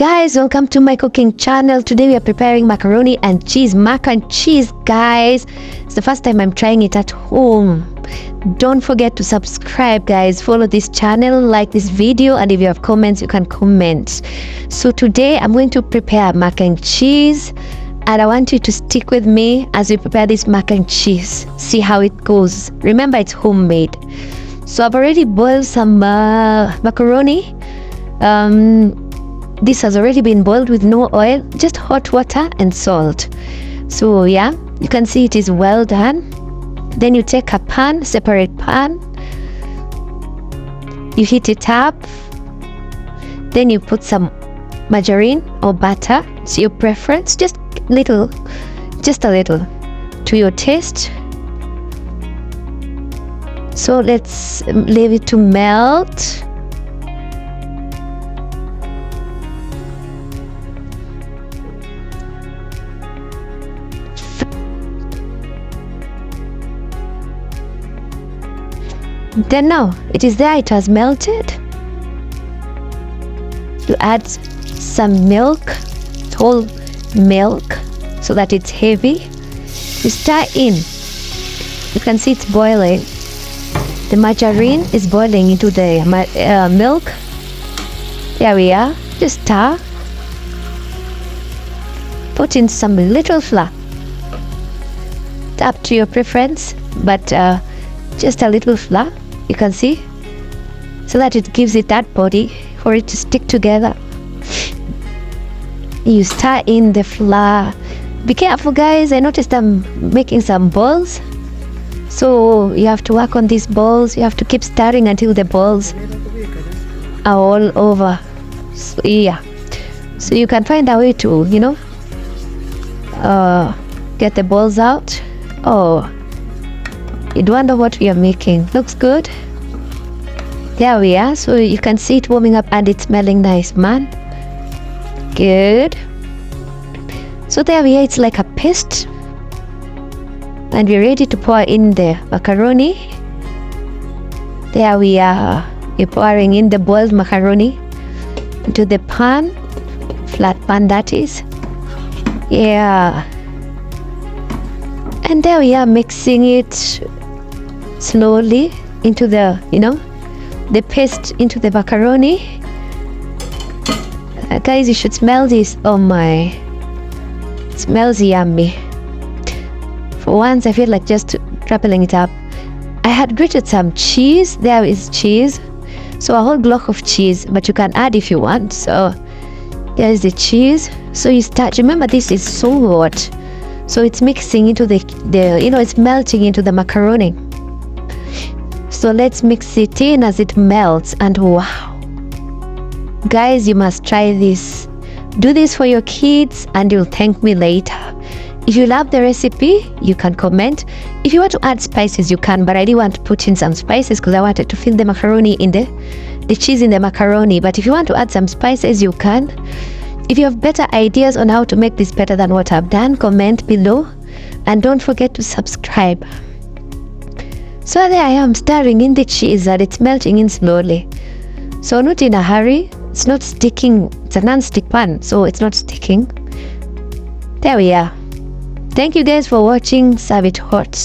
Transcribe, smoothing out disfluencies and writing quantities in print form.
Guys, welcome to my cooking channel. Today we are preparing macaroni and cheese, mac and cheese, guys. It's the first time I'm trying it at home. Don't forget to subscribe, guys. Follow this channel, like this video, and if you have comments, you can comment. So today I'm going to prepare mac and cheese, and I want you to stick with me as we prepare this mac and cheese. See how it goes. Remember, it's homemade. So I've already boiled some macaroni. This has already been boiled with no oil, just hot water and salt. So yeah, you can see it is well done. Then you take a pan, separate pan, you heat it up, then you put some margarine or butter, it's your preference, just a little to your taste. So let's leave it to melt. Then now it is there, it has melted. You add some milk, whole milk, so that it's heavy. You stir in. You can see it's boiling. The margarine is boiling into the milk. There we are. Just stir. Put in some little flour. It's up to your preference, but just a little flour. You can see, so that it gives it that body for it to stick together. You stir in the flour. Be careful, guys. I noticed I'm making some balls, so you have to work on these balls. You have to keep stirring until the balls are all over. So, yeah, so you can find a way to, get the balls out. Oh, you'd wonder what we are making. Looks good. There we are. So you can see it warming up and it's smelling nice, man. Good. So there we are. It's like a paste. And we're ready to pour in the macaroni. There we are. You're pouring in the boiled macaroni into the pan. Flat pan, that is. Yeah. And there we are, mixing it slowly into the, the paste into the macaroni. Guys, you should smell this. Oh my, it smells yummy. For once, I feel like just trappling it up. I had grated some cheese. There is cheese. So a whole block of cheese, but you can add if you want. So here is the cheese. So you start, remember this is so hot. So it's mixing into it's melting into the macaroni. So let's mix it in as it melts, and wow. Guys, you must try this. Do this for your kids and you'll thank me later. If you love the recipe, you can comment. If you want to add spices, you can, but I didn't want to put in some spices because I wanted to fill the macaroni in the cheese in the macaroni. But if you want to add some spices, you can. If you have better ideas on how to make this better than what I've done, comment below. And don't forget to subscribe. So there I am, stirring in the cheese and it's melting in slowly. So not in a hurry. It's not sticking. It's a non-stick pan, so it's not sticking. There we are. Thank you guys for watching. Serve it hot.